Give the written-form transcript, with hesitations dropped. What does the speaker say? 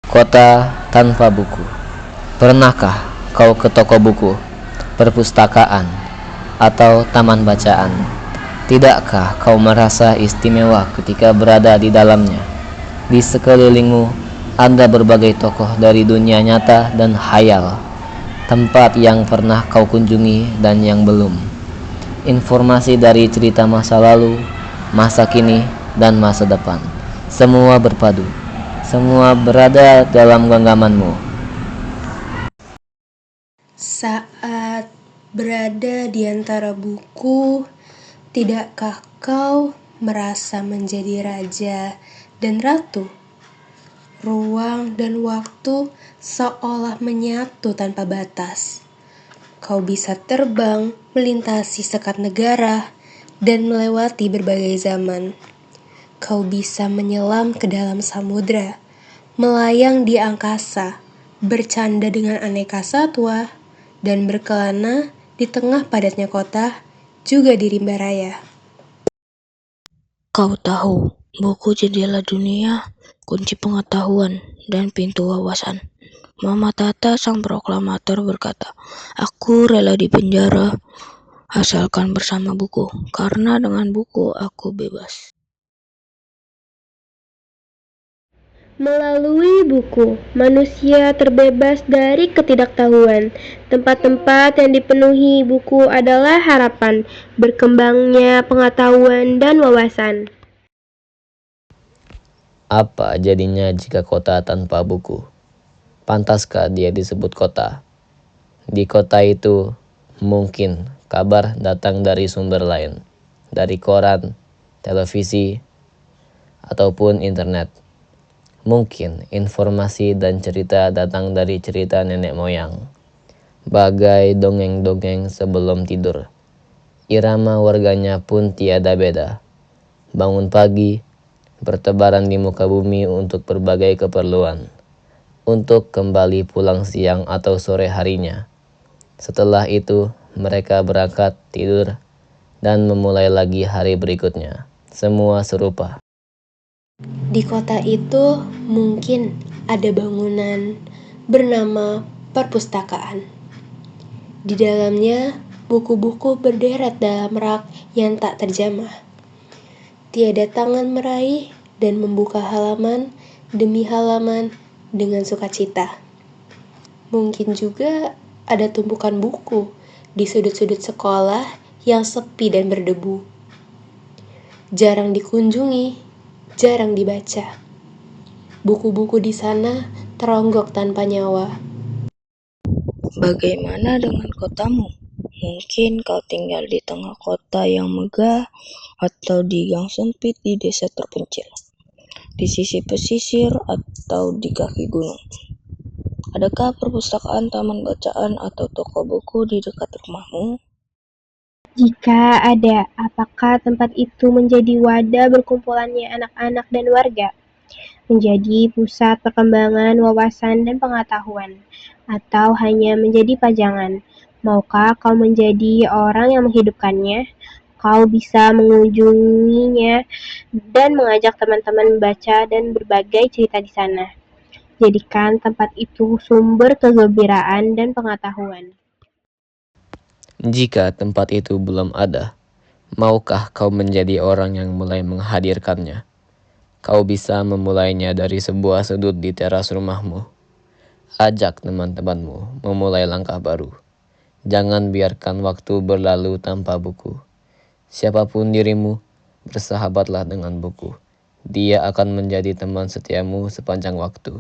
Kota tanpa buku. Pernahkah kau ke toko buku, perpustakaan, atau taman bacaan? Tidakkah kau merasa istimewa ketika berada di dalamnya? Di sekelilingmu ada berbagai tokoh dari dunia nyata dan khayal, tempat yang pernah kau kunjungi dan yang belum. Informasi dari cerita masa lalu, masa kini, dan masa depan. Semua berpadu. Semua berada dalam genggamanmu. Saat berada di antara buku, tidakkah kau merasa menjadi raja dan ratu? Ruang dan waktu seolah menyatu tanpa batas. Kau bisa terbang, melintasi sekat negara, dan melewati berbagai zaman. Kau bisa menyelam ke dalam samudra, melayang di angkasa, bercanda dengan aneka satwa, dan berkelana di tengah padatnya kota, juga di rimba raya. Kau tahu, buku jendela dunia, kunci pengetahuan, dan pintu wawasan. Mama Tata sang proklamator berkata, "Aku rela dipenjara asalkan bersama buku, karena dengan buku aku bebas." Melalui buku, manusia terbebas dari ketidaktahuan. Tempat-tempat yang dipenuhi buku adalah harapan, berkembangnya pengetahuan dan wawasan. Apa jadinya jika kota tanpa buku? Pantaskah dia disebut kota? Di kota itu, mungkin kabar datang dari sumber lain, dari koran, televisi, ataupun internet. Mungkin informasi dan cerita datang dari cerita nenek moyang, bagai dongeng-dongeng sebelum tidur. Irama warganya pun tiada beda. Bangun pagi, bertebaran di muka bumi untuk berbagai keperluan, untuk kembali pulang siang atau sore harinya. Setelah itu, mereka berangkat tidur dan memulai lagi hari berikutnya. Semua serupa. Di kota itu mungkin ada bangunan bernama perpustakaan. Di dalamnya buku-buku berderet dalam rak yang tak terjamah. Tiada tangan meraih dan membuka halaman demi halaman dengan sukacita. Mungkin juga ada tumpukan buku di sudut-sudut sekolah yang sepi dan berdebu. Jarang dikunjungi, jarang dibaca. Buku-buku di sana teronggok tanpa nyawa. Bagaimana dengan kotamu? Mungkin kau tinggal di tengah kota yang megah atau di gang sempit di desa terpencil, di sisi pesisir atau di kaki gunung. Adakah perpustakaan, taman bacaan, atau toko buku di dekat rumahmu? Jika ada, apakah tempat itu menjadi wadah berkumpulannya anak-anak dan warga? Menjadi pusat perkembangan wawasan dan pengetahuan? Atau hanya menjadi pajangan? Maukah kau menjadi orang yang menghidupkannya? Kau bisa mengunjunginya dan mengajak teman-teman membaca dan berbagai cerita di sana. Jadikan tempat itu sumber kegembiraan dan pengetahuan. Jika tempat itu belum ada, maukah kau menjadi orang yang mulai menghadirkannya? Kau bisa memulainya dari sebuah sudut di teras rumahmu. Ajak teman-temanmu memulai langkah baru. Jangan biarkan waktu berlalu tanpa buku. Siapapun dirimu, bersahabatlah dengan buku. Dia akan menjadi teman setiamu sepanjang waktu.